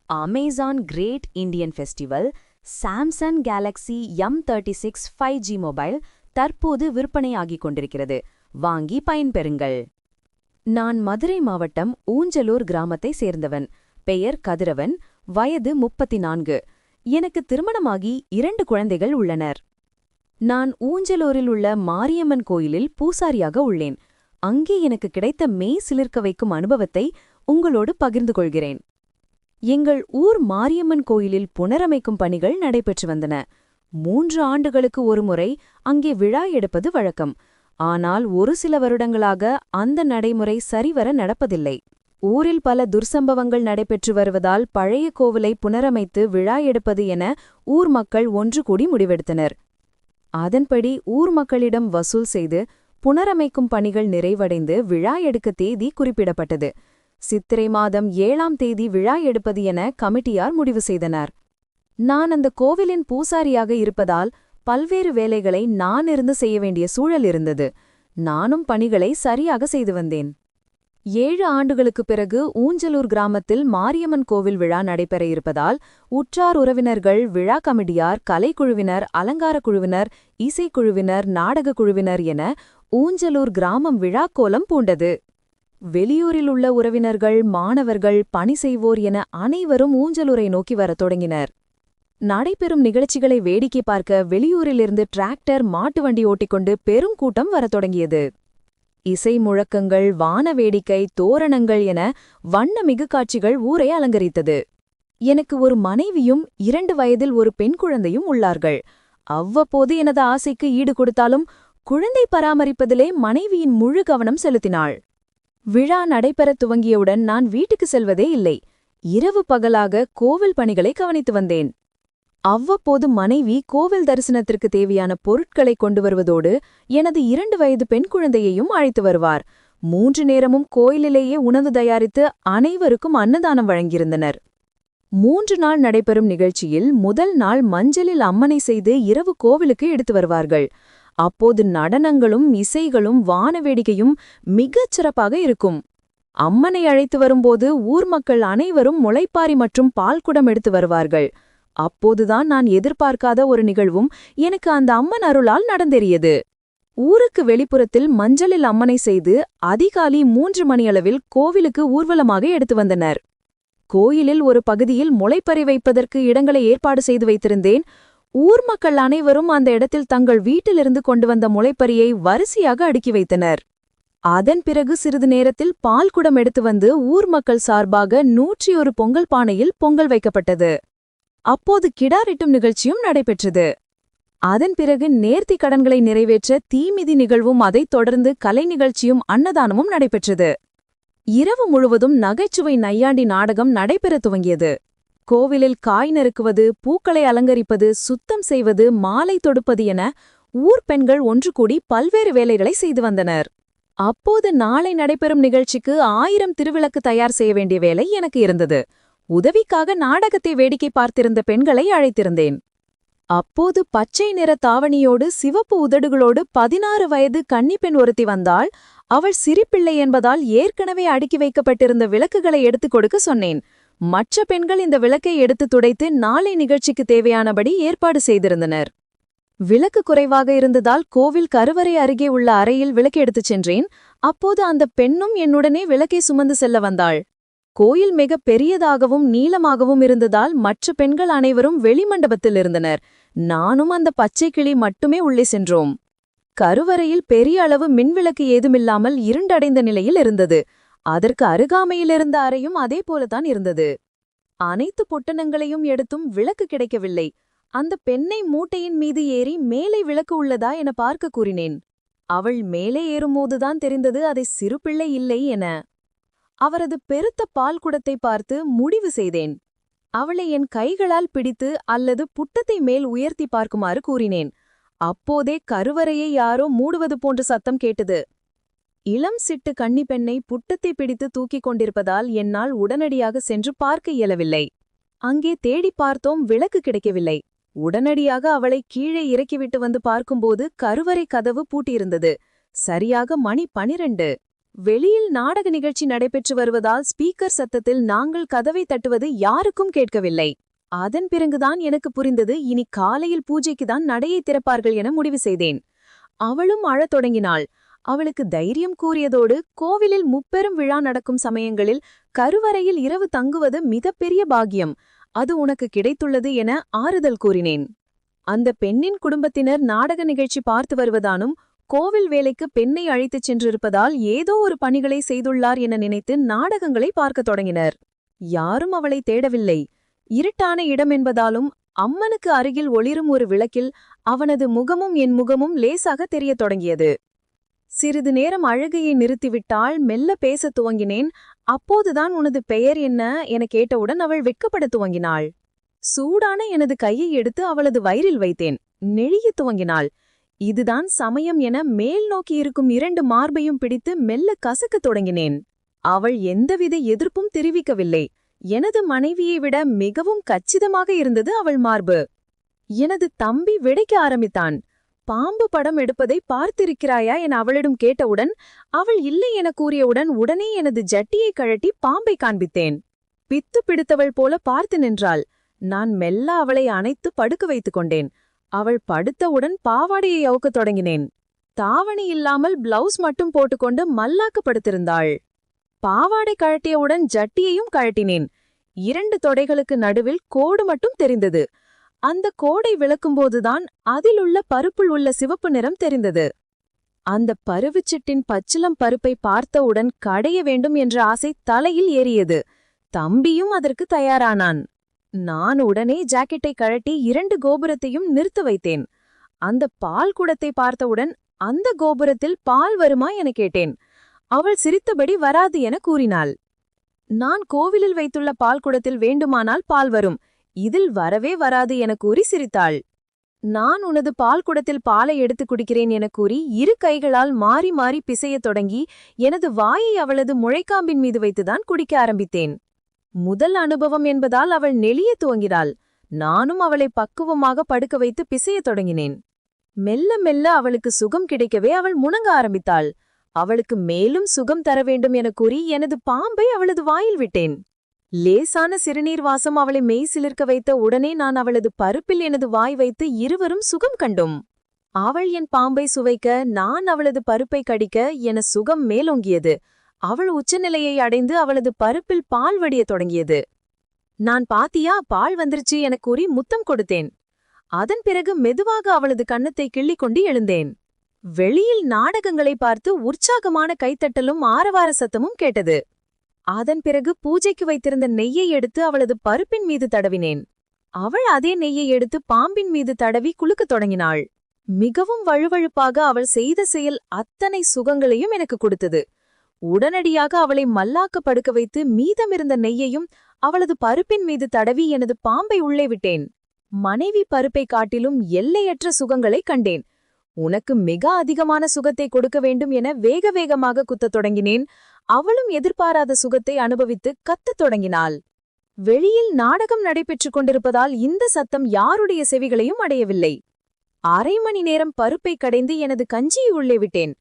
Amazon great Indian festival Samsung Galaxy M36 5G mobile தற்போது விற்பனையாகிக் கொண்டிருக்கிறது. வாங்கி பயன்பெறுங்கள். நான் மதுரை மாவட்டம் ஊஞ்சலூர் கிராமத்தை சேர்ந்தவன். பெயர் கதிரவன். வயது 34. எனக்கு திருமணமாகி 2 குழந்தைகள் உள்ளனர். நான் ஊஞ்சலூரில் உள்ள மாரியம்மன் கோயிலில் பூசாரியாக உள்ளேன். அங்கே எனக்கு கிடைத்த மெய் சிலிர்க்க வைக்கும் அனுபவத்தை உங்களோடு பகிர்ந்து கொள்கிறேன். எங்கள் ஊர் மாரியம்மன் கோயிலில் புனரமைக்கும் பணிகள் நடைபெற்று வந்தன. 3 ஆண்டுகளுக்கு ஒருமுறை அங்கே விழா எடுப்பது வழக்கம். ஆனால் ஒரு சில வருடங்களாக அந்த நடைமுறை சரிவர நடப்பதில்லை. ஊரில் பல துர்சம்பவங்கள் நடைபெற்று வருவதால் பழைய கோவிலை புனரமைத்து விழா எடுப்பது என ஊர் மக்கள் ஒன்று கூடி முடிவெடுத்தனர். அதன்படி ஊர் மக்களிடம் வசூல் செய்து புனரமைக்கும் பணிகள் நிறைவடைந்து விழா எடுக்க தேதி குறிப்பிடப்பட்டது. சித்திரை மாதம் 7ஆம் தேதி விழா எடுப்பது என கமிட்டியார் முடிவு செய்தனர். நான் அந்த கோவிலின் பூசாரியாக இருப்பதால் பல்வேறு வேலைகளை நான் இருந்து செய்ய வேண்டிய சூழல் இருந்தது. நானும் பணிகளை சரியாக செய்து வந்தேன். 7 ஆண்டுகளுக்குப் பிறகு ஊஞ்சலூர் கிராமத்தில் மாரியம்மன் கோவில் விழா நடைபெற இருப்பதால் உற்றார் உறவினர்கள், விழா கமிட்டியார், கலைக்குழுவினர், அலங்கார குழுவினர், இசைக்குழுவினர், நாடக குழுவினர் என ஊஞ்சலூர் கிராமம் விழாக்கோலம் பூண்டது. வெளியூரில் உள்ள உறவினர்கள், மாணவர்கள், பணி செய்வோர் என அனைவரும் ஊஞ்சலூரை நோக்கி வரத் தொடங்கினர். நடைபெறும் நிகழ்ச்சிகளை வேடிக்கை பார்க்க வெளியூரிலிருந்து டிராக்டர், மாட்டு வண்டி ஓட்டிக்கொண்டு பெரும் கூட்டம் வரத் தொடங்கியது. இசை முழக்கங்கள், வான வேடிக்கை, தோரணங்கள் என வண்ணமிகு காட்சிகள் ஊரை அலங்கரித்தது. எனக்கு ஒரு மனைவியும் 2 வயதில் ஒரு பெண் குழந்தையும் உள்ளார்கள். அவ்வப்போது எனது ஆசைக்கு ஈடு கொடுத்தாலும் குழந்தை பராமரிப்பதிலே மனைவியின் முழு கவனம் செலுத்தினாள். விழா நடைபெறத் துவங்கியவுடன் நான் வீட்டுக்கு செல்வதே இல்லை. இரவு பகலாக கோவில் பணிகளை கவனித்து வந்தேன். அவ்வப்போது மனைவி கோவில் தரிசனத்திற்கு தேவையான பொருட்களை கொண்டு வருவதோடு எனது 2 வயது பெண் குழந்தையையும் அழைத்து வருவார். 3 நேரமும் கோயிலிலேயே உணவு தயாரித்து அனைவருக்கும் அன்னதானம் வழங்கியிருந்தனர். 3 நாள் நடைபெறும் நிகழ்ச்சியில் முதல் நாள் மஞ்சளில் அம்மனை செய்து இரவு கோவிலுக்கு எடுத்து வருவார்கள். அப்போது நடனங்களும் இசைகளும் வானவேடிக்கையும் மிகச் சிறப்பாக இருக்கும். அம்மனை அழைத்து வரும்போது ஊர் மக்கள் அனைவரும் முளைப்பாரி மற்றும் பால்குடம் எடுத்து வருவார்கள். அப்போதுதான் நான் எதிர்பார்க்காத ஒரு நிகழ்வும் எனக்கு அந்த அம்மன் அருளால் நடந்தேறியது. ஊருக்கு வெளிப்புறத்தில் மஞ்சளில் அம்மனை செய்து அதிகாலை 3 மணியளவில் கோவிலுக்கு ஊர்வலமாக எடுத்து வந்தனர். கோயிலில் ஒரு பகுதியில் முளைப்பறி வைப்பதற்கு இடங்களை ஏற்பாடு செய்து வைத்திருந்தேன். ஊர் மக்கள் அனைவரும் அந்த இடத்தில் தங்கள் வீட்டிலிருந்து கொண்டு வந்த முளைப்பறியை வரிசையாக அடுக்கி வைத்தனர். அதன் பிறகு சிறிது நேரத்தில் பால்குடம் எடுத்து வந்து ஊர் மக்கள் சார்பாக 101 பொங்கல் பானையில் பொங்கல் வைக்கப்பட்டது. அப்போது கிடாரிட்டும் நிகழ்ச்சியும் நடைபெற்றது. அதன் பிறகு நேர்த்தி கடன்களை நிறைவேற்ற தீமிதி நிகழ்வும், அதைத் தொடர்ந்து கலை நிகழ்ச்சியும் அன்னதானமும் நடைபெற்றது. இரவு முழுவதும் நகைச்சுவை நையாண்டி நாடகம் நடைபெற துவங்கியது. கோவிலில் காய் நறுக்குவது, பூக்களை அலங்கரிப்பது, சுத்தம் செய்வது, மாலை தொடுப்பது என ஊர் பெண்கள் ஒன்று கூடி பல்வேறு வேலைகளை செய்து வந்தனர். அப்போது நாளை நடைபெறும் நிகழ்ச்சிக்கு 1000 திருவிளக்கு தயார் செய்ய வேண்டிய வேலை எனக்கு இருந்தது. உதவிக்காக நாடகத்தை வேடிக்கை பார்த்திருந்த பெண்களை அழைத்திருந்தேன். அப்போது பச்சை நிற தாவணியோடு சிவப்பு உதடுகளோடு 16 வயது கன்னிப்பெண் ஒருத்தி வந்தாள். அவள் சிரிப்பிள்ளை என்பதால் ஏற்கனவே அடுக்கி வைக்கப்பட்டிருந்த விளக்குகளை எடுத்துக் கொடுக்க சொன்னேன். மற்ற பெண்கள் இந்த விளக்கை எடுத்து துடைத்து நாளை நிகழ்ச்சிக்கு தேவையானபடி ஏற்பாடு செய்திருந்தனர். விளக்கு குறைவாக இருந்ததால் கோவில் கருவறை அருகே உள்ள அறையில் விளக்கு எடுத்துச் சென்றேன். அப்போது அந்த பெண்ணும் என்னுடனே விளக்கை சுமந்து செல்ல வந்தாள். கோயில் மிக பெரியதாகவும் நீளமாகவும் இருந்ததால் மற்ற பெண்கள் அனைவரும் வெளிமண்டபத்தில் இருந்தனர். நானும் அந்த பச்சை கிளி மட்டுமே உள்ளே சென்றோம். கருவறையில் பெரிய அளவு மின்விளக்கு ஏதுமில்லாமல் இருண்டடைந்த நிலையில் இருந்தது. அதற்கு அருகாமையிலிருந்த அறையும் அதே போலத்தான் இருந்தது. அனைத்து பொட்டணங்களையும் எடுத்தும் விளக்கு கிடைக்கவில்லை. அந்த பெண்ணை மூட்டையின் மீது ஏறி மேலே விளக்கு உள்ளதா என பார்க்க கூறினேன். அவள் மேலே ஏறும்போதுதான் தெரிந்தது அதை சிறு பிள்ளை இல்லை என. அவரது பெருத்த பால் குடத்தை பார்த்து முடிவு செய்தேன். அவளை என் கைகளால் பிடித்து அல்லது புட்டத்தை மேல் உயர்த்தி பார்க்குமாறு கூறினேன். அப்போதே கருவறையை யாரோ மூடுவது போன்ற சத்தம் கேட்டது. இளம் சிட்டு கன்னிப்பெண்ணை புட்டத்தை பிடித்து தூக்கிக் கொண்டிருப்பதால் என்னால் உடனடியாக சென்று பார்க்க இயலவில்லை. அங்கே தேடி பார்த்தோம், விளக்கு கிடைக்கவில்லை. உடனடியாக அவளை கீழே இறக்கிவிட்டு வந்து பார்க்கும்போது கருவறை கதவு பூட்டியிருந்தது. சரியாக மணி 12. வெளியில் நாடக நிகழ்ச்சி நடைபெற்று வருவதால் ஸ்பீக்கர் சத்தத்தில் நாங்கள் கதவை தட்டுவது யாருக்கும் கேட்கவில்லை. அதன் பிறகுதான் எனக்கு புரிந்தது, இனி காலையில் பூஜைக்குதான் நடையை திறப்பார்கள் என முடிவு செய்தேன். அவளும் அழத் தொடங்கினாள். அவளுக்கு தைரியம் கூறியதோடு, கோவிலில் முப்பெரும் விழா நடக்கும் சமயங்களில் கருவறையில் இரவு தங்குவது மிகப்பெரிய பாக்கியம், அது உனக்கு கிடைத்துள்ளது என ஆறுதல் கூறினேன். அந்த பெண்ணின் குடும்பத்தினர் நாடக நிகழ்ச்சி பார்த்து வருவதானும், கோவில் வேலைக்கு பெண்ணை அழைத்துச் சென்றிருப்பதால் ஏதோ ஒரு பணிகளை செய்துள்ளார் என நினைத்து நாடகங்களை பார்க்கத் தொடங்கினர். யாரும் அவளை தேடவில்லை. இருட்டான இடம் என்பதாலும் அம்மனுக்கு அருகில் ஒளிரும் ஒரு விளக்கில் அவனது முகமும் என் முகமும் லேசாக தெரியத் தொடங்கியது. சிறிது நேரம் அழுகையை நிறுத்திவிட்டால் மெல்ல பேசத் துவங்கினேன். அப்போதுதான் உனது பெயர் என்ன என கேட்டவுடன் அவள் வெட்கப்படத் துவங்கினாள். சூடான எனது கையை எடுத்து அவளது வயிறில் வைத்தேன். நெழியத் துவங்கினாள். இதுதான் சமயம் என மேல் நோக்கி இருக்கும் 2 மார்பையும் பிடித்து மெல்ல கசக்கத் தொடங்கினேன். அவள் எந்தவித எதிர்ப்பும் தெரிவிக்கவில்லை. எனது மனைவியை விட மிகவும் கச்சிதமாக இருந்தது அவள் மார்பு. எனது தம்பி விடைக்க ஆரம்பித்தான். பாம்பு படம் எடுப்பதை பார்த்திருக்கிறாயா என அவளிடம் கேட்டவுடன் அவள் இல்லை என கூறியவுடன் உடனே எனது ஜட்டியை கழட்டி பாம்பை காண்பித்தேன். பித்து பிடித்தவள் போல பார்த்து நின்றாள். நான் மெல்ல அவளை அணைத்து படுக்க வைத்துக் கொண்டேன். அவள் படுத்தவுடன் பாவாடையை அவுக்கத் தொடங்கினேன். தாவணி இல்லாமல் பிளவுஸ் மட்டும் போட்டுக்கொண்டு மல்லாக்கு படுத்திருந்தாள். பாவாடை கழட்டியவுடன் ஜட்டியையும் கழட்டினேன். 2 தொடைகளுக்கு நடுவில் கோடு மட்டும் தெரிந்தது. அந்த கோடை விளக்கும்போதுதான் அதிலுள்ள பருப்புள் உள்ள சிவப்பு நிறம் தெரிந்தது. அந்த பருவுச்சிட்டின் பச்சிளம் பருப்பை பார்த்தவுடன் கடைய வேண்டும் என்ற ஆசை தலையில் ஏறியது. தம்பியும் அதற்கு தயாரானான். நான் உடனே ஜாக்கெட்டை கழட்டி 2 கோபுரத்தையும் நிறுத்த வைத்தேன். அந்த பால் குடத்தை பார்த்தவுடன் அந்த கோபுரத்தில் பால் வருமா என கேட்டேன். அவள் சிரித்தபடி வராது என கூறினாள். நான் கோவிலில் வைத்துள்ள பால் குடத்தில் வேண்டுமானால் பால் வரும், இதில் வரவே வராது என கூறி சிரித்தாள். நான் உனது பால் குடத்தில் பாலை எடுத்து குடிக்கிறேன் என கூறி 2 கைகளால் மாறி மாறி பிசையத் தொடங்கி எனது வாயை அவளது முழைக்காம்பின் மீது வைத்துதான் குடிக்க ஆரம்பித்தேன். முதல் அனுபவம் என்பதால் அவள் நெளிய துவங்கினாள். நானும் அவளை பக்குவமாக படுக்க வைத்து பிசையத் தொடங்கினேன். மெல்ல மெல்ல அவளுக்கு சுகம் கிடைக்கவே அவள் முணங்க ஆரம்பித்தாள். அவளுக்கு மேலும் சுகம் தர வேண்டும் என கூறி எனது பாம்பை அவளது வாயில் விட்டேன். லேசான சிறுநீர் வாசம் அவளை மெய் சிலிர்க்க வைத்த உடனே நான் அவளது பருப்பில் எனது வாய் வைத்து இருவரும் சுகம் கண்டோம். அவள் என் பாம்பை சுவைக்க, நான் அவளது பருப்பை கடிக்க என சுகம் மேலோங்கியது. அவள் உச்சநிலையை அடைந்து அவளது பருப்பில் பால் வடியத் தொடங்கியது. நான் பாத்தியா, பால் வந்துருச்சு என கூறி முத்தம் கொடுத்தேன். அதன் பிறகு மெதுவாக அவளது கன்னத்தை கிள்ளிக் கொண்டு எழுந்தேன். வெளியில் நாடகங்களை பார்த்து உற்சாகமான கைத்தட்டலும் ஆரவார சத்தமும் கேட்டது. அதன் பிறகு பூஜைக்கு வைத்திருந்த நெய்யை எடுத்து அவளது பருப்பின் மீது தடவினேன். அவள் அதே நெய்யை எடுத்து பாம்பின் மீது தடவி குலுக்கத் தொடங்கினாள். மிகவும் வழுவழுப்பாக அவள் செய்த செயல் அத்தனை சுகங்களையும் எனக்கு கொடுத்தது. உடனடியாக அவளை மல்லாக்க படுக்க வைத்து மீதமிருந்த நெய்யையும் அவளது பருப்பின் மீது தடவி எனது பாம்பை உள்ளே விட்டேன். மனைவி பருப்பை காட்டிலும் எல்லையற்ற சுகங்களை கண்டேன். உனக்கு மிக அதிகமான சுகத்தை கொடுக்க வேண்டும் என வேக வேகமாக குத்தத் தொடங்கினேன். அவளும் எதிர்பாராத சுகத்தை அனுபவித்து கத்தத் தொடங்கினாள். வெளியில் நாடகம் நடைபெற்றுக் கொண்டிருப்பதால் இந்த சத்தம் யாருடைய செவிகளையும் அடையவில்லை. 1/2 மணி நேரம் பருப்பை கடைந்து எனது கஞ்சியை உள்ளே விட்டேன்.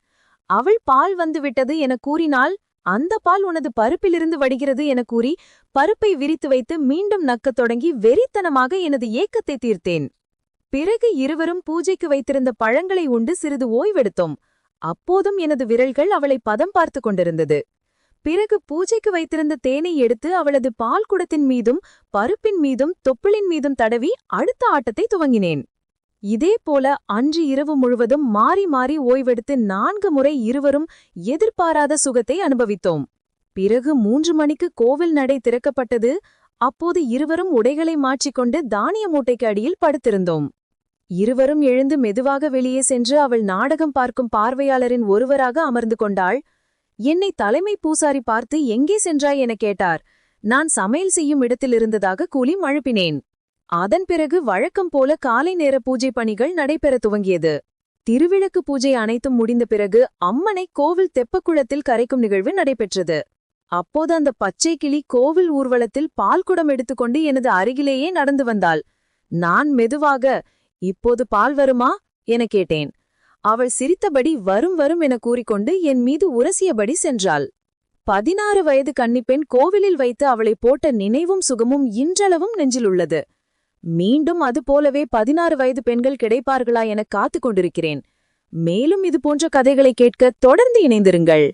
அவள் பால் வந்துவிட்டது என கூறினாள். அந்த பால் உனது பருப்பிலிருந்து வடிகிறது என கூறி பருப்பை விரித்து வைத்து மீண்டும் நக்கத் தொடங்கி வெறித்தனமாக எனது ஏக்கத்தை தீர்த்தேன். பிறகு இருவரும் பூஜைக்கு வைத்திருந்த பழங்களை உண்டு சிறிது ஓய்வெடுத்தோம். அப்போதும் எனது விரல்கள் அவளை பதம் பார்த்து கொண்டிருந்தது. பிறகு பூஜைக்கு வைத்திருந்த தேனை எடுத்து அவளது பால் குடத்தின் மீதும் பருப்பின் மீதும் தொப்புளின் மீதும் தடவி அடுத்த ஆட்டத்தை துவங்கினேன். இதேபோல அன்று இரவு முழுவதும் மாறி மாறி ஓய்வெடுத்து 4 முறை இருவரும் எதிர்பாராத சுகத்தை அனுபவித்தோம். பிறகு 3 மணிக்கு கோவில் நடை திறக்கப்பட்டது. அப்போது இருவரும் உடைகளை மாற்றிக்கொண்டு தானிய மூட்டைக்கு அடியில் படுத்திருந்தோம். இருவரும் எழுந்து மெதுவாக வெளியே சென்று அவள் நாடகம் பார்க்கும் பார்வையாளரின் ஒருவராக அமர்ந்து கொண்டாள். என்னை தலைமை பூசாரி பார்த்து எங்கே சென்றாய் என கேட்டார். நான் சமையல் செய்யும் இடத்தில் இருந்ததாக கூலி மழுப்பினேன். அதன் பிறகு வழக்கம் போல காலை நேர பூஜை பணிகள் நடைபெற துவங்கியது. திருவிளக்கு பூஜை அனைத்தும் முடிந்த பிறகு அம்மனை கோவில் தெப்பக்குளத்தில் கரைக்கும் நிகழ்வு நடைபெற்றது. அப்போது அந்த பச்சை கிளி கோவில் ஊர்வலத்தில் பால்குடம் எடுத்துக்கொண்டு எனது அருகிலேயே நடந்து வந்தாள். நான் மெதுவாக, இப்போது பால் வருமா என கேட்டேன். அவள் சிரித்தபடி வரும் வரும் என கூறிக்கொண்டு என் மீது உரசியபடி சென்றாள். 16 வயது கன்னிப்பெண் கோவிலில் வைத்து அவளை போட்ட நினைவும் சுகமும் இன்றளவும் நெஞ்சில் உள்ளது. மீண்டும் அதுபோலவே 16 வயது பெண்கள் கிடைப்பார்களா என காத்துக் கொண்டிருக்கிறேன். மேலும் இதுபோன்ற கதைகளை கேட்க தொடர்ந்து இணைந்திருங்கள்.